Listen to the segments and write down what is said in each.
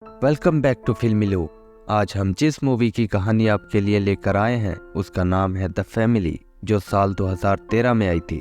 Welcome back to फिल्मी loop. आज हम जिस मूवी की कहानी आपके लिए लेकर आए हैं उसका नाम है द फैमिली, जो साल 2013 में आई थी।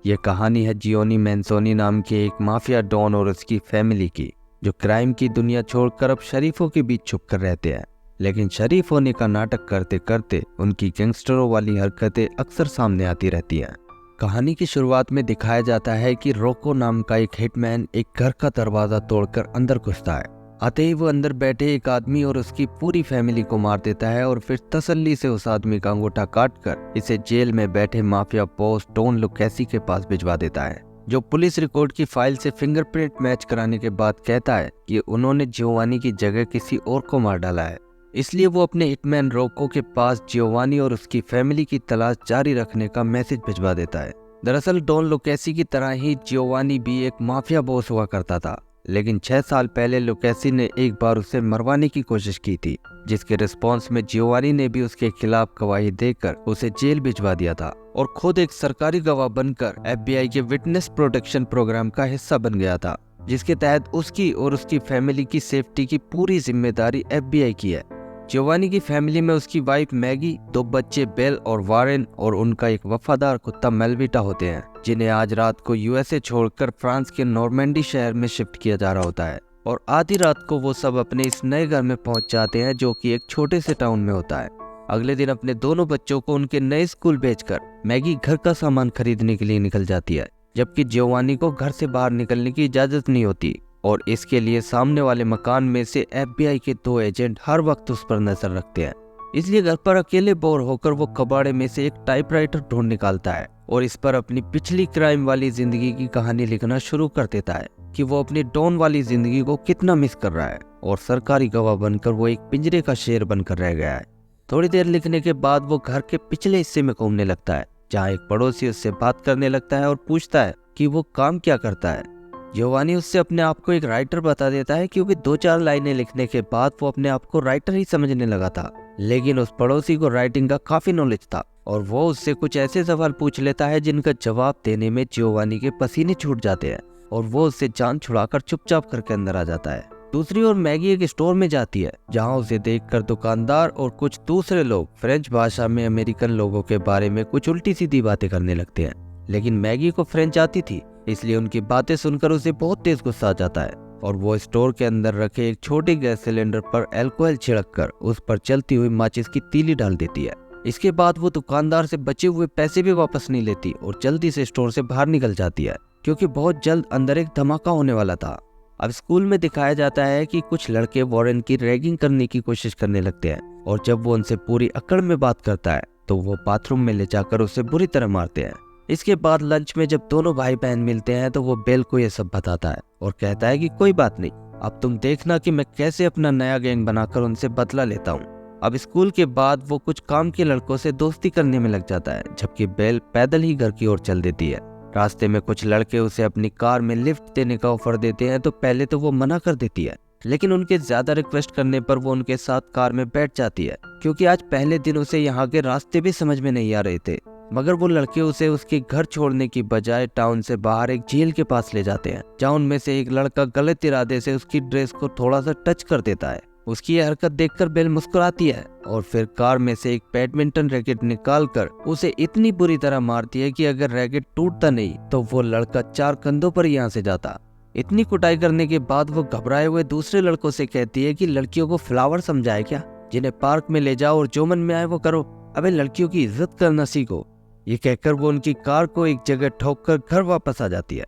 यह कहानी है जियोनी मैंसोनी नाम के एक माफिया डॉन और उसकी फैमिली की, जो क्राइम की दुनिया छोड़कर अब शरीफों के बीच छुपकर रहते हैं। लेकिन शरीफ होने का नाटक करते करते उनकी गैंगस्टरों वाली हरकतें अक्सर सामने आती रहती हैं। कहानी की शुरुआत में दिखाया जाता है कि रोको नाम का एक हिटमैन एक घर का दरवाजा तोड़कर अंदर घुसता है। आते ही वो अंदर बैठे एक आदमी और उसकी पूरी फैमिली को मार देता है और फिर तसल्ली से उस आदमी का अंगूठा काटकर इसे जेल में बैठे माफिया बॉस डॉन लुकेसी के पास भिजवा देता है, जो पुलिस रिकॉर्ड की फाइल से फिंगरप्रिंट मैच कराने के बाद कहता है कि उन्होंने जियोवानी की जगह किसी और को मार डाला है। इसलिए वो अपने हिटमैन रोको के पास जियोवानी और उसकी फैमिली की तलाश जारी रखने का मैसेज भिजवा देता है। दरअसल डॉन लुकेसी की तरह ही जियोवानी भी एक माफिया बॉस हुआ करता था, लेकिन 6 साल पहले लुकेसी ने एक बार उसे मरवाने की कोशिश की थी, जिसके रिस्पॉन्स में जियोवानी ने भी उसके खिलाफ गवाही देकर उसे जेल भिजवा दिया था और खुद एक सरकारी गवाह बनकर FBI के विटनेस प्रोटेक्शन प्रोग्राम का हिस्सा बन गया था, जिसके तहत उसकी और उसकी फैमिली की सेफ्टी की पूरी जिम्मेदारी FBI की है। जियोवानी की फैमिली में उसकी वाइफ मैगी, 2 बच्चे बेल और वारेन और उनका एक वफादार कुत्ता मेलविटा होते हैं, जिन्हें आज रात को USA छोड़कर फ्रांस के नॉर्मैंडी शहर में शिफ्ट किया जा रहा होता है। और आधी रात को वो सब अपने इस नए घर में पहुंच जाते हैं, जो कि एक छोटे से टाउन में होता है। अगले दिन अपने दोनों बच्चों को उनके नए स्कूल भेजकर मैगी घर का सामान खरीदने के लिए निकल जाती है, जबकि जियोवानी को घर से बाहर निकलने की इजाजत नहीं होती और इसके लिए सामने वाले मकान में से FBI के 2 एजेंट हर वक्त उस पर नजर रखते हैं। इसलिए घर पर अकेले बोर होकर वो कबाड़े में से एक टाइपराइटर ढूंढ निकालता है और इस पर अपनी पिछली क्राइम वाली जिंदगी की कहानी लिखना शुरू कर देता है कि वो अपनी डॉन वाली जिंदगी को कितना मिस कर रहा है और सरकारी गवाह बनकर वो एक पिंजरे का शेर बनकर रह गया है। थोड़ी देर लिखने के बाद वो घर के पिछले हिस्से में घूमने लगता है, जहाँ एक पड़ोसी उससे बात करने लगता है और पूछता है कि वो काम क्या करता है। जियोवानी उससे अपने आप को एक राइटर बता देता है, क्योंकि 2-4 लाइनें लिखने के बाद वो अपने आप को राइटर ही समझने लगा था। लेकिन उस पड़ोसी को राइटिंग का काफी नॉलेज था और वो उससे कुछ ऐसे सवाल पूछ लेता है जिनका जवाब देने में जियोवानी के पसीने छूट जाते हैं और वो उससे जान छुड़ाकर चुपचाप करके अंदर आ जाता है। दूसरी ओर मैगी एक स्टोर में जाती है, जहाँ उसे देखकर दुकानदार और कुछ दूसरे लोग फ्रेंच भाषा में अमेरिकन लोगों के बारे में कुछ उल्टी सीधी बातें करने लगते हैं। लेकिन मैगी को फ्रेंच आती थी, इसलिए उनकी बातें सुनकर उसे बहुत तेज गुस्सा आ जाता है और वो स्टोर के अंदर रखे एक छोटे गैस सिलेंडर पर अल्कोहल छिड़ककर उस पर चलती हुई माचिस की तीली डाल देती है। इसके बाद वो दुकानदार से बचे हुए पैसे भी वापस नहीं लेती और जल्दी से स्टोर से बाहर निकल जाती है, क्योंकि बहुत जल्द अंदर एक धमाका होने वाला था। अब स्कूल में दिखाया जाता है कि कुछ लड़के वॉरेन की रैगिंग करने की कोशिश करने लगते हैं और जब वो उनसे पूरी अकड़ में बात करता है तो वो बाथरूम में ले जाकर उसे बुरी तरह मारते हैं। इसके बाद लंच में जब दोनों भाई बहन मिलते हैं तो वो बेल को ये सब बताता है और कहता है कि कोई बात नहीं, अब तुम देखना कि मैं कैसे अपना नया गैंग बनाकर उनसे बदला लेता हूँ। अब स्कूल के बाद वो कुछ काम के लड़कों से दोस्ती करने में लग जाता है, जबकि बेल पैदल ही घर की ओर चल देती है। रास्ते में कुछ लड़के उसे अपनी कार में लिफ्ट देने का ऑफर देते हैं तो पहले तो वो मना कर देती है, लेकिन उनके ज्यादा रिक्वेस्ट करने पर वो उनके साथ कार में बैठ जाती है, क्योंकि आज पहले दिन उसे यहाँ के रास्ते भी समझ में नहीं आ रहे थे। मगर वो लड़के उसे उसके घर छोड़ने की बजाय टाउन से बाहर एक झील के पास ले जाते हैं, जहाँ उनमें से एक लड़का गलत इरादे से उसकी ड्रेस को थोड़ा सा टच कर देता है। उसकी यह हरकत देखकर बेल मुस्कुराती है और फिर कार में से एक बैडमिंटन रैकेट निकालकर उसे इतनी बुरी तरह मारती है कि अगर रैकेट टूटता नहीं तो वो लड़का 4 कंधों पर यहाँ से जाता। इतनी कुटाई करने के बाद वो घबराए हुए दूसरे लड़कों से कहती है कि लड़कियों को फ्लावर समझाए क्या, जिन्हें पार्क में ले जाओ और जो मन में आए वो करो, अबे लड़कियों की इज्जत करना सीखो। ये कहकर वो उनकी कार को एक जगह ठोककर घर वापस आ जाती है।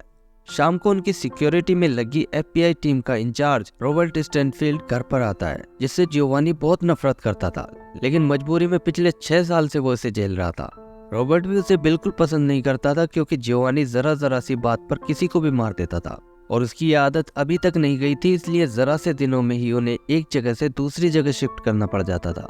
शाम को उनकी सिक्योरिटी में लगी FBI टीम का इंचार्ज रॉबर्ट स्टैनफील्ड घर पर आता है, जिससे जियोवानी बहुत नफरत करता था, लेकिन मजबूरी में पिछले 6 साल से वो इसे झेल रहा था। रॉबर्ट भी उसे बिल्कुल पसंद नहीं करता था, क्योंकि जियोवानी जरा सी बात पर किसी को भी मार देता था और उसकी ये आदत अभी तक नहीं गई थी, इसलिए जरा से दिनों में ही उन्हें एक जगह से दूसरी जगह शिफ्ट करना पड़ जाता था।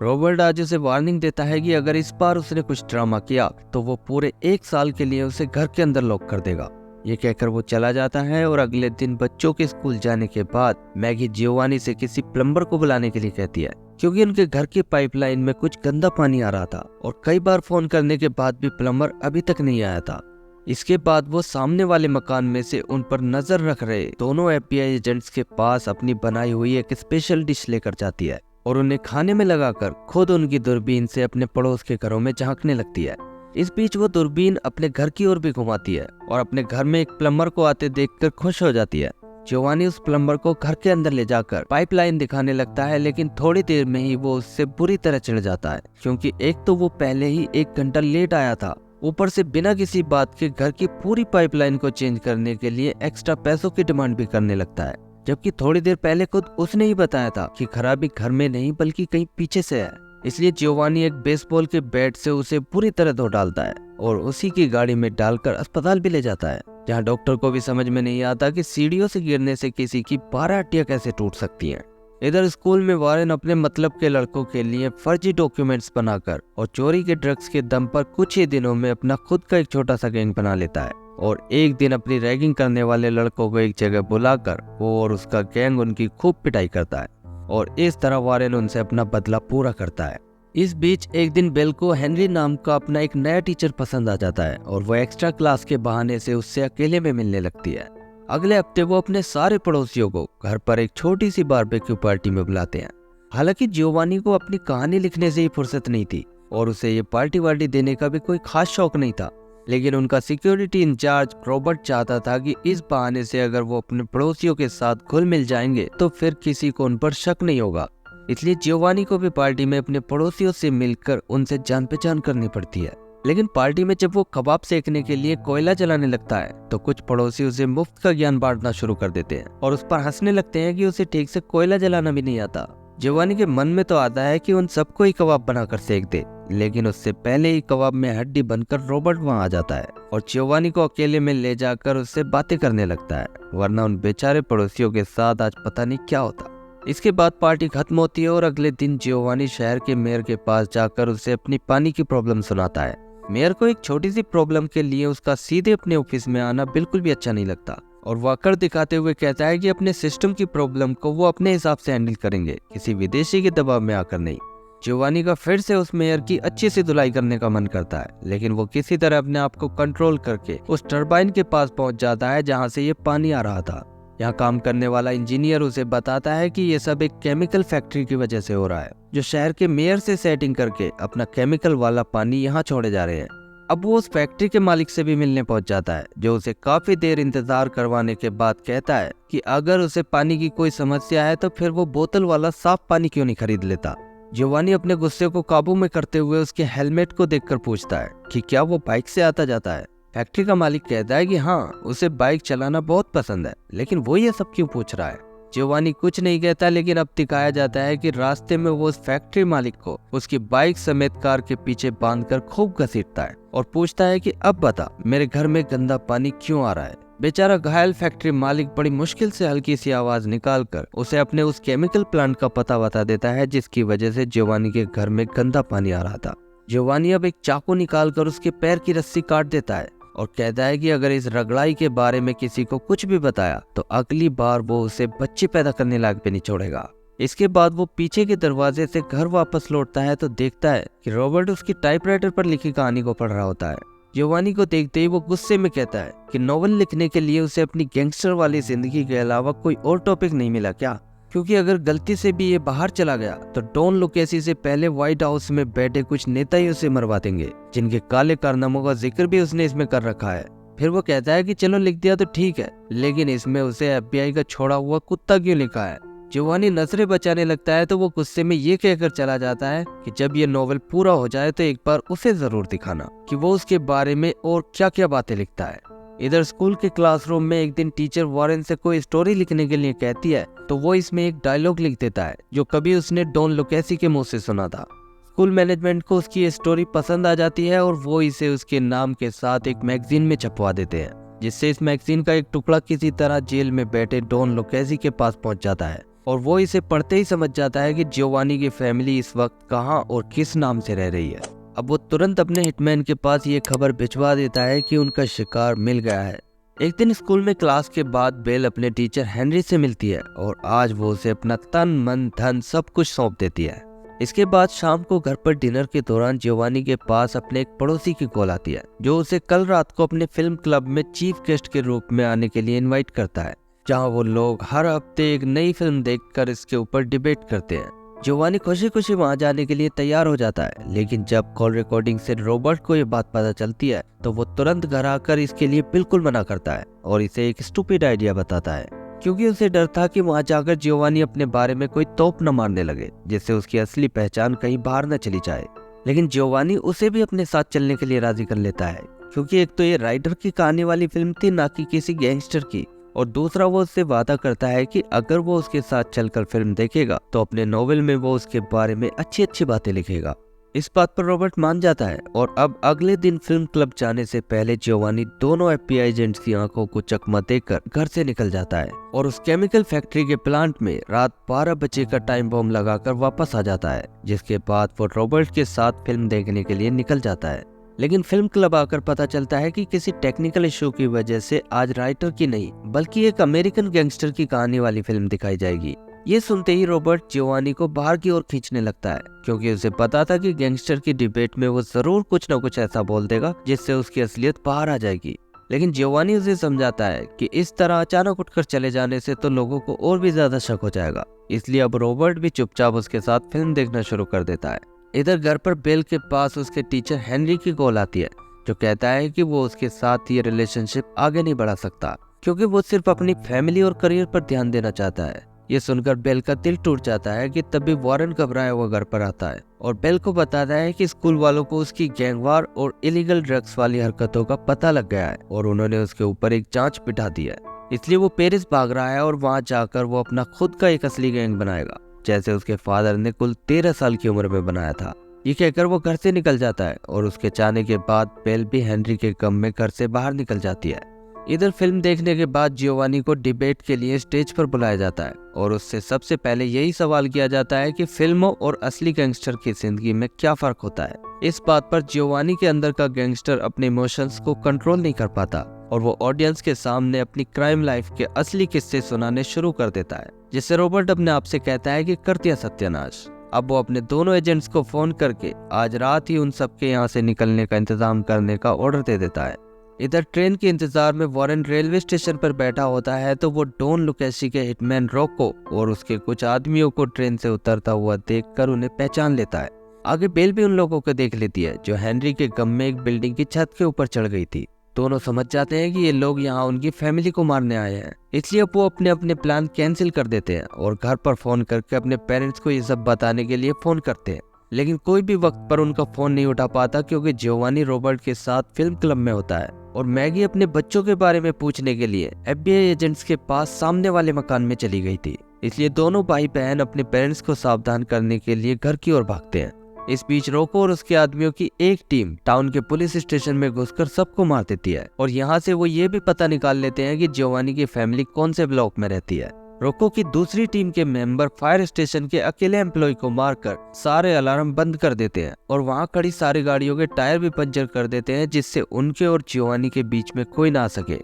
रॉबर्ट आज उसे वार्निंग देता है कि अगर इस बार उसने कुछ ड्रामा किया तो वो पूरे 1 साल के लिए उसे घर के अंदर लॉक कर देगा। ये कहकर वो चला जाता है और अगले दिन बच्चों के स्कूल जाने के बाद मैगी जियोवानी से किसी प्लम्बर को बुलाने के लिए कहती है, क्योंकि उनके घर की पाइपलाइन में कुछ गंदा पानी आ रहा था और कई बार फोन करने के बाद भी प्लम्बर अभी तक नहीं आया था। इसके बाद वो सामने वाले मकान में से उन पर नजर रख रहे दोनों FBI एजेंट्स के पास अपनी बनाई हुई एक स्पेशल डिश लेकर जाती है और उन्हें खाने में लगाकर खुद उनकी दूरबीन से अपने पड़ोस के घरों में झांकने लगती है। इस बीच वो दूरबीन अपने घर की ओर भी घुमाती है और अपने घर में एक प्लम्बर को आते देखकर खुश हो जाती है। जियोवानी उस प्लम्बर को घर के अंदर ले जाकर पाइपलाइन दिखाने लगता है, लेकिन थोड़ी देर में ही वो उससे बुरी तरह चिढ़ जाता है, क्योंकि एक तो वो पहले ही 1 घंटा लेट आया था, ऊपर से बिना किसी बात के घर की पूरी पाइपलाइन को चेंज करने के लिए एक्स्ट्रा पैसों की डिमांड भी करने लगता है, जबकि थोड़ी देर पहले खुद उसने ही बताया था कि खराबी घर में नहीं बल्कि कहीं पीछे से है। इसलिए जियोवानी एक बेसबॉल के बैट से उसे पूरी तरह धो डालता है और उसी की गाड़ी में डालकर अस्पताल भी ले जाता है, जहां डॉक्टर को भी समझ में नहीं आता कि सीढ़ियों से गिरने से किसी की 12 हड्डियां कैसे टूट सकती हैं। इधर स्कूल में वारेन अपने मतलब के लड़कों के लिए फर्जी डॉक्यूमेंट्स बनाकर और चोरी के ड्रग्स के दम पर कुछ ही दिनों में अपना खुद का एक छोटा सा गैंग बना लेता है और एक दिन अपनी रैगिंग करने वाले लड़कों को एक जगह बुलाकर वो और उसका गैंग उनकी खूब पिटाई करता है और इस तरह वारेन उनसे अपना बदला पूरा करता है। इस बीच एक दिन बेल को हेनरी नाम का अपना एक नया टीचर पसंद आ जाता है और वो एक्स्ट्रा क्लास के बहाने से उससे अकेले में मिलने लगती है। अगले हफ्ते वो अपने सारे पड़ोसियों को घर पर एक छोटी सी बारबेक्यू पार्टी में बुलाते हैं। हालांकि जियोवानी को अपनी कहानी लिखने से ही फुर्सत नहीं थी और उसे ये पार्टी वार्टी देने का भी कोई खास शौक नहीं था, लेकिन उनका सिक्योरिटी इंचार्ज रॉबर्ट चाहता था कि इस बहाने से अगर वो अपने पड़ोसियों के साथ घुल मिल जाएंगे तो फिर किसी को उन पर शक नहीं होगा। इसलिए जियोवानी को भी पार्टी में अपने पड़ोसियों से मिलकर उनसे जान पहचान करनी पड़ती है। लेकिन पार्टी में जब वो कबाब सेकने के लिए कोयला जलाने लगता है तो कुछ पड़ोसी उसे मुफ्त का ज्ञान बांटना शुरू कर देते हैं और उस पर हंसने लगते हैं कि उसे ठीक से कोयला जलाना भी नहीं आता। जियोवानी के मन में तो आता है कि उन सबको ही कबाब बनाकर सेक दे, लेकिन उससे पहले ही कबाब में हड्डी बनकर रॉबर्ट वहां आ जाता है और जियोवानी को अकेले में ले जाकर उससे बातें करने लगता है, वरना उन बेचारे पड़ोसियों के साथ आज पता नहीं क्या होता। इसके बाद पार्टी खत्म होती है और अगले दिन जियोवानी शहर के मेयर के पास जाकर उसे अपनी पानी की प्रॉब्लम सुनाता है। मेयर को एक छोटी सी प्रॉब्लम के लिए उसका सीधे अपने ऑफिस में आना बिल्कुल भी अच्छा नहीं लगता और वो अकड़ दिखाते हुए कहता है कि अपने सिस्टम की प्रॉब्लम को वो अपने हिसाब से हैंडल करेंगे, किसी विदेशी के दबाव में आकर नहीं। जियोवानी का फिर से उस मेयर की अच्छी सी धुलाई करने का मन करता है, लेकिन वो किसी तरह अपने आप को कंट्रोल करके उस टरबाइन के पास पहुंच जाता है जहां से ये पानी आ रहा था। यहाँ काम करने वाला इंजीनियर उसे बताता है कि ये सब एक केमिकल फैक्ट्री की वजह से हो रहा है, जो शहर के मेयर से सेटिंग करके अपना केमिकल वाला पानी यहाँ छोड़े जा रहे हैं। अब वो उस फैक्ट्री के मालिक से भी मिलने पहुंच जाता है, जो उसे काफी देर इंतजार करवाने के बाद कहता है कि अगर उसे पानी की कोई समस्या है तो फिर वो बोतल वाला साफ पानी क्यों नहीं खरीद लेता। जियोवानी अपने गुस्से को काबू में करते हुए उसके हेलमेट को देखकर पूछता है कि क्या वो बाइक से आता जाता है। फैक्ट्री का मालिक कहता है कि हाँ, उसे बाइक चलाना बहुत पसंद है, लेकिन वो ये सब क्यों पूछ रहा है। जियोवानी कुछ नहीं कहता, लेकिन अब दिखाया जाता है कि रास्ते में वो उस फैक्ट्री मालिक को उसकी बाइक समेत कार के पीछे बांधकर खूब घसीटता है और पूछता है कि अब बता, मेरे घर में गंदा पानी क्यों आ रहा है। बेचारा घायल फैक्ट्री मालिक बड़ी मुश्किल से हल्की सी आवाज निकालकर उसे अपने उस केमिकल प्लांट का पता बता देता है, जिसकी वजह से जियोवानी के घर में गंदा पानी आ रहा था। जियोवानी अब एक चाकू निकालकर उसके पैर की रस्सी काट देता है और कहता है कि अगर इस रगड़ाई के बारे में किसी को कुछ भी बताया तो अगली बार वो उसे बच्चे पैदा करने लायक भी नहीं छोड़ेगा। इसके बाद वो पीछे के दरवाजे से घर वापस लौटता है तो देखता है कि रॉबर्ट उसकी टाइपराइटर पर लिखी कहानी को पढ़ रहा होता है। जियोवानी को देखते ही वो गुस्से में कहता है कि नॉवल लिखने के लिए उसे अपनी गैंगस्टर वाली जिंदगी के अलावा कोई और टॉपिक नहीं मिला क्या, क्योंकि अगर गलती से भी ये बाहर चला गया तो डॉन लुकेसी से पहले व्हाइट हाउस में बैठे कुछ नेता ही उसे मरवा देंगे, जिनके काले कारनामों का जिक्र भी उसने इसमें कर रखा है। फिर वो कहता है कि चलो लिख दिया तो ठीक है, लेकिन इसमें उसे FBI का छोड़ा हुआ कुत्ता क्यों लिखा है। जियोवानी नजरें बचाने लगता है तो वो गुस्से में ये कहकर चला जाता है कि जब ये नॉवल पूरा हो जाए तो एक बार उसे जरूर दिखाना कि वो उसके बारे में और क्या क्या बातें लिखता है। इधर स्कूल के क्लासरूम में एक दिन टीचर वारेन से कोई स्टोरी लिखने के लिए कहती है तो वो इसमें एक डायलॉग लिख देता है जो कभी उसने डॉन लुकेसी के मुंह से सुना था। स्कूल मैनेजमेंट को उसकी ये स्टोरी पसंद आ जाती है और वो इसे उसके नाम के साथ एक मैगजीन में छपवा देते हैं, जिससे इस मैगजीन का एक टुकड़ा किसी तरह जेल में बैठे डॉन लुकेसी के पास पहुंच जाता है और वो इसे पढ़ते ही समझ जाता है कि जियोवानी की फैमिली इस वक्त कहाँ और किस नाम से रह रही है। अब वो तुरंत अपने हिटमैन के पास ये खबर भिजवा देता है कि उनका शिकार मिल गया है। एक दिन स्कूल में क्लास के बाद बेल अपने टीचर हेनरी से मिलती है और आज वो उसे अपना तन मन धन सब कुछ सौंप देती है इसके बाद शाम को घर पर डिनर के दौरान जियोवानी के पास अपने एक पड़ोसी की कॉल आती है, जो उसे कल रात को अपने फिल्म क्लब में चीफ गेस्ट के रूप में आने के लिए इनवाइट करता है, जहां वो लोग हर हफ्ते एक नई फिल्म देखकर इसके ऊपर डिबेट करते हैं। जियोवानी खुशी खुशी वहां जाने के लिए तैयार हो जाता है, लेकिन जब कॉल रिकॉर्डिंग से रॉबर्ट को ये बात पता चलती है तो वो तुरंत घर आकर इसके लिए बिल्कुल मना करता है और इसे एक स्टूपिड आइडिया बताता है, क्योंकि उसे डर था कि वहां जाकर जियोवानी अपने बारे में कोई तोप न मारने लगे, जिससे उसकी असली पहचान कहीं बाहर न चली जाए। लेकिन जियोवानी उसे भी अपने साथ चलने के लिए राजी कर लेता है, क्योंकि एक तो ये राइटर की कहानी वाली फिल्म थी, ना कि किसी गैंगस्टर की, और दूसरा वो उससे वादा करता है कि अगर वो उसके साथ चलकर फिल्म देखेगा तो अपने नोवेल में वो उसके बारे में अच्छी अच्छी बातें लिखेगा। इस बात पर रॉबर्ट मान जाता है और अब अगले दिन फिल्म क्लब जाने से पहले जियोवानी दोनों एफबीआई एजेंट्स की आंखों को चकमा देकर घर से निकल जाता है और उस केमिकल फैक्ट्री के प्लांट में रात 12 बजे का टाइम बॉम्ब लगाकर वापस आ जाता है, जिसके बाद वो रॉबर्ट के साथ फिल्म देखने के लिए निकल जाता है। लेकिन फिल्म क्लब आकर पता चलता है कि किसी टेक्निकल इशू की वजह से आज राइटर की नहीं बल्कि एक अमेरिकन गैंगस्टर की कहानी वाली फिल्म दिखाई जाएगी। ये सुनते ही रॉबर्ट जियोवानी को बाहर की ओर खींचने लगता है, क्योंकि उसे पता था कि गैंगस्टर की डिबेट में वो जरूर कुछ न कुछ ऐसा बोल देगा जिससे उसकी असलियत बाहर आ जाएगी। लेकिन जियोवानी उसे समझाता है कि इस तरह अचानक उठकर चले जाने से तो लोगों को और भी ज्यादा शक हो जाएगा, इसलिए अब रॉबर्ट भी चुपचाप उसके साथ फिल्म देखना शुरू कर देता है। इधर घर पर बेल के पास उसके टीचर हेनरी की कॉल आती है, जो कहता है कि वो उसके साथ ये रिलेशनशिप आगे नहीं बढ़ा सकता, क्योंकि वो सिर्फ अपनी फैमिली और करियर पर ध्यान देना चाहता है। ये सुनकर बेल का दिल टूट जाता है कि तभी वॉरेन घबराया हुआ घर पर आता है और बेल को बताता है कि स्कूल वालों को उसकी गैंगवार और इलीगल ड्रग्स वाली हरकतों का पता लग गया है और उन्होंने उसके ऊपर एक जांच बिठा दी है। इसलिए वो पेरिस भाग रहा है और वहां जाकर वो अपना खुद का एक असली गैंग बनाएगा, जैसे उसके फादर ने कुल 13 साल की उम्र में बनाया था। ये कहकर वो घर से निकल जाता है और उसके जाने के बाद बेल भी हेनरी के गम में घर से बाहर निकल जाती है। इधर फिल्म देखने के बाद जियोवानी को डिबेट के लिए स्टेज पर बुलाया जाता है और उससे सबसे पहले यही सवाल किया जाता है कि फिल्मों और असली गैंगस्टर की जिंदगी में क्या फर्क होता है। इस बात पर जियोवानी के अंदर का गैंगस्टर अपने इमोशंस को कंट्रोल नहीं कर पाता और वो ऑडियंस के सामने अपनी क्राइम लाइफ के असली किस्से सुनाने शुरू कर देता है, जिससे रॉबर्ट अपने आप से कहता है कि कर दिया सत्यानाश। अब वो अपने दोनों एजेंट्स को फोन करके आज रात ही उन सबके यहाँ से निकलने का इंतजाम करने का ऑर्डर दे देता है। इधर ट्रेन के इंतजार में वॉरेन रेलवे स्टेशन पर बैठा होता है तो वो डॉन लुकेसी के हिटमैन रोको और उसके कुछ आदमियों को ट्रेन से उतरता हुआ देखकर उन्हें पहचान लेता है। आगे बेल भी उन लोगों को देख लेती है जो हेनरी के गम में एक बिल्डिंग की छत के ऊपर चढ़ गई थी। दोनों समझ जाते हैं कि ये लोग यहाँ उनकी फैमिली को मारने आए हैं, इसलिए वो अपने अपने प्लान कैंसिल कर देते हैं और घर पर फोन करके अपने पेरेंट्स को ये सब बताने के लिए फोन करते हैं। लेकिन कोई भी वक्त पर उनका फोन नहीं उठा पाता, क्योंकि जियोवानी रॉबर्ट के साथ फिल्म क्लब में होता है और मैगी अपने बच्चों के बारे में पूछने के लिए एफबीआई एजेंट्स के पास सामने वाले मकान में चली गई थी। इसलिए दोनों भाई बहन अपने पेरेंट्स को सावधान करने के लिए घर की ओर भागते हैं। इस बीच रोको और उसके आदमियों की एक टीम टाउन के पुलिस स्टेशन में घुसकर सबको मार देती है और यहाँ से वो ये भी पता निकाल लेते हैं कि जियोवानी की फैमिली कौन से ब्लॉक में रहती है। रोको की दूसरी टीम के मेंबर फायर स्टेशन के अकेले एम्प्लॉय को मारकर सारे अलार्म बंद कर देते हैं और वहां खड़ी सारी गाड़ियों के टायर भी पंचर कर देते हैं, जिससे उनके और जियोवानी के बीच में कोई ना आ सके।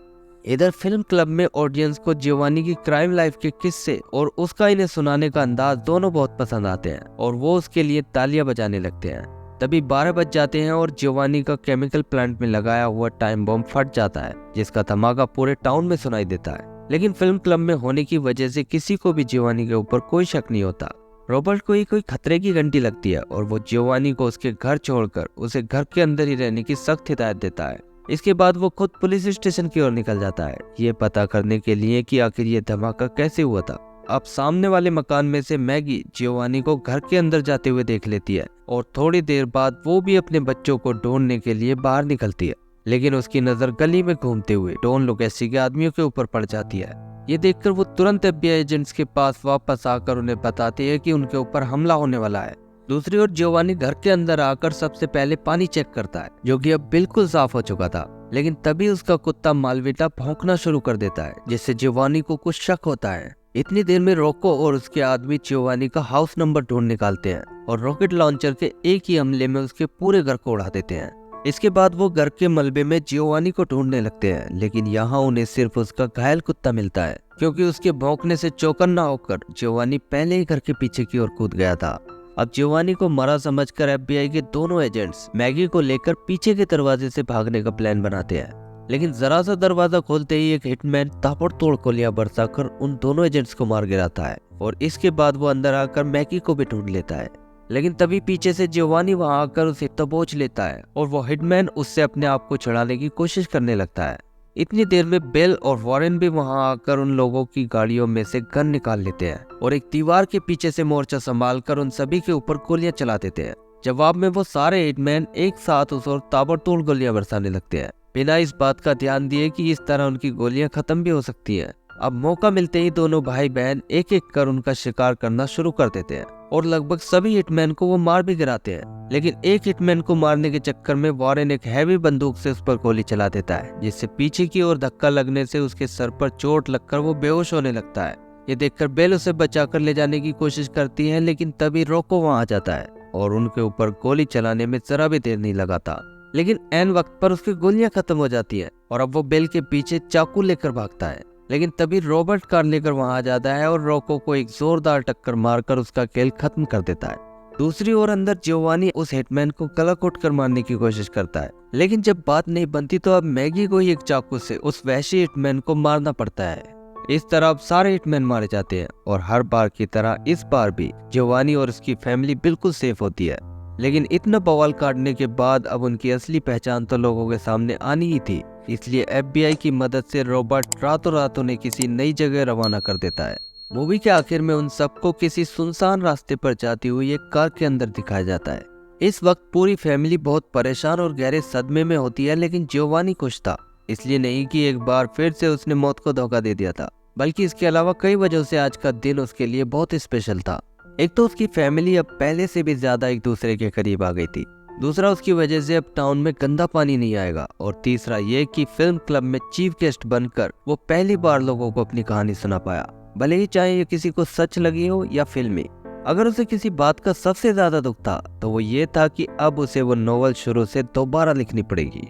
इधर फिल्म क्लब में ऑडियंस को जियोवानी की क्राइम लाइफ के किस्से और उसका इन्हें सुनाने का अंदाज दोनों बहुत पसंद आते हैं और वो उसके लिए तालियां बजाने लगते हैं। तभी 12 बज जाते हैं और जियोवानी का केमिकल प्लांट में लगाया हुआ टाइम बॉम्ब फट जाता है, जिसका धमाका पूरे टाउन में सुनाई देता है। लेकिन फिल्म क्लब में होने की वजह से किसी को भी जियोवानी के ऊपर कोई शक नहीं होता। रॉबर्ट को ही कोई खतरे की घंटी लगती है और वो जियोवानी को उसके घर छोड़कर उसे घर के अंदर ही रहने की सख्त हिदायत देता है। इसके बाद वो खुद पुलिस स्टेशन की ओर निकल जाता है, ये पता करने के लिए कि आखिर ये धमाका कैसे हुआ था। अब सामने वाले मकान में से मैगी जियोवानी को घर के अंदर जाते हुए देख लेती है और थोड़ी देर बाद वो भी अपने बच्चों को ढूंढने के लिए बाहर निकलती है, लेकिन उसकी नजर गली में घूमते हुए डॉन लुकेसी के आदमियों के ऊपर पड़ जाती है। ये देखकर वो तुरंत एफबीआई एजेंट्स के पास वापस आकर उन्हें बताती है कि उनके ऊपर हमला होने वाला है। दूसरी ओर जियोवानी घर के अंदर आकर सबसे पहले पानी चेक करता है, जो कि अब बिल्कुल साफ हो चुका था। लेकिन तभी उसका कुत्ता मालविटा भौंकना शुरू कर देता है, जिससे जियोवानी को कुछ शक होता है। इतनी देर में रोको और उसके आदमी जियोवानी का हाउस नंबर ढूंढ निकालते हैं और रॉकेट लॉन्चर के एक ही हमले में उसके पूरे घर को उड़ा देते हैं। इसके बाद वो घर के मलबे में जियोवानी को ढूंढने लगते हैं, लेकिन यहाँ उन्हें सिर्फ उसका घायल कुत्ता मिलता है, क्योंकि उसके भौंकने से चौकन्ना होकर जियोवानी पहले ही घर के पीछे की ओर कूद गया था। अब जियोवानी को मरा समझकर एफबीआई के दोनों एजेंट्स मैगी को लेकर पीछे के दरवाजे से भागने का प्लान बनाते हैं। लेकिन जरा सा दरवाजा खोलते ही एक हिटमैन ताबड़तोड़ गोलियां बरसाकर उन दोनों एजेंट्स को मार गिराता है और इसके बाद वो अंदर आकर मैगी को भी ढूंढ लेता है। लेकिन तभी पीछे से जियोवानी वहां आकर उसे दबोच लेता है और वो हिटमैन उससे अपने आप को छुड़ाने की कोशिश करने लगता है। इतनी देर में बेल और वॉरेन भी वहां आकर उन लोगों की गाड़ियों में से गन निकाल लेते हैं और एक दीवार के पीछे से मोर्चा संभालकर उन सभी के ऊपर गोलियां चला देते हैं। जवाब में वो सारे हिटमैन एक साथ उस ओर ताबड़तोड़ गोलियां बरसाने लगते हैं, बिना इस बात का ध्यान दिए कि इस तरह उनकी गोलियां खत्म भी हो सकती हैं। अब मौका मिलते ही दोनों भाई बहन एक एक कर उनका शिकार करना शुरू कर देते हैं और लगभग सभी हिटमैन को वो मार भी गिराते हैं। लेकिन एक हिटमैन को मारने के चक्कर में वॉरेन एक हैवी बंदूक से उस पर गोली चला देता है, जिससे पीछे की ओर धक्का लगने से उसके सर पर चोट लगकर वो बेहोश होने लगता है। ये देखकर बेल उसे बचाकर ले जाने की कोशिश करती है, लेकिन तभी रोको वहां आ जाता है और उनके ऊपर गोली चलाने में जरा भी देर नहीं लगाता। लेकिन ऐन वक्त पर उसकी गोलियां खत्म हो जाती हैं और अब वो बेल के पीछे चाकू लेकर भागता है। लेकिन तभी रॉबर्ट कार लेकर वहां आ जाता है और रोको को एक जोरदार टक्कर मारकर उसका खेल खत्म कर देता है। दूसरी ओर अंदर जियोवानी उस हिटमैन को गला घोटकर मारने की कोशिश करता है, लेकिन जब बात नहीं बनती तो अब मैगी को ही एक चाकू से उस वैशी हिटमैन को मारना पड़ता है। इस तरह अब सारे हिटमैन मारे जाते हैं और हर बार की तरह इस बार भी जियोवानी और उसकी फैमिली बिल्कुल सेफ होती है। लेकिन इतना बवाल काटने के बाद अब उनकी असली पहचान तो लोगों के सामने आनी ही थी, इसलिए एफबीआई की मदद से रॉबर्ट रातों रात उन्हें किसी नई जगह रवाना कर देता है। मूवी के आखिर में उन सबको किसी सुनसान रास्ते पर जाती हुई एक कार के अंदर दिखाया जाता है। इस वक्त पूरी फैमिली बहुत परेशान और गहरे सदमे में होती है, लेकिन जियोवानी खुश था, इसलिए नहीं कि एक बार फिर से उसने मौत को धोखा दे दिया था, बल्कि इसके अलावा कई वजहों से आज का दिन उसके लिए बहुत स्पेशल था। एक तो उसकी फैमिली अब पहले से भी ज्यादा एक दूसरे के करीब आ गई थी, दूसरा उसकी वजह से अब टाउन में गंदा पानी नहीं आएगा, और तीसरा ये कि फिल्म क्लब में चीफ गेस्ट बनकर वो पहली बार लोगों को अपनी कहानी सुना पाया, भले ही चाहे ये किसी को सच लगी हो या फिल्मी। अगर उसे किसी बात का सबसे ज्यादा दुख था तो वो ये था कि अब उसे वो नॉवल शुरू से दोबारा लिखनी पड़ेगी।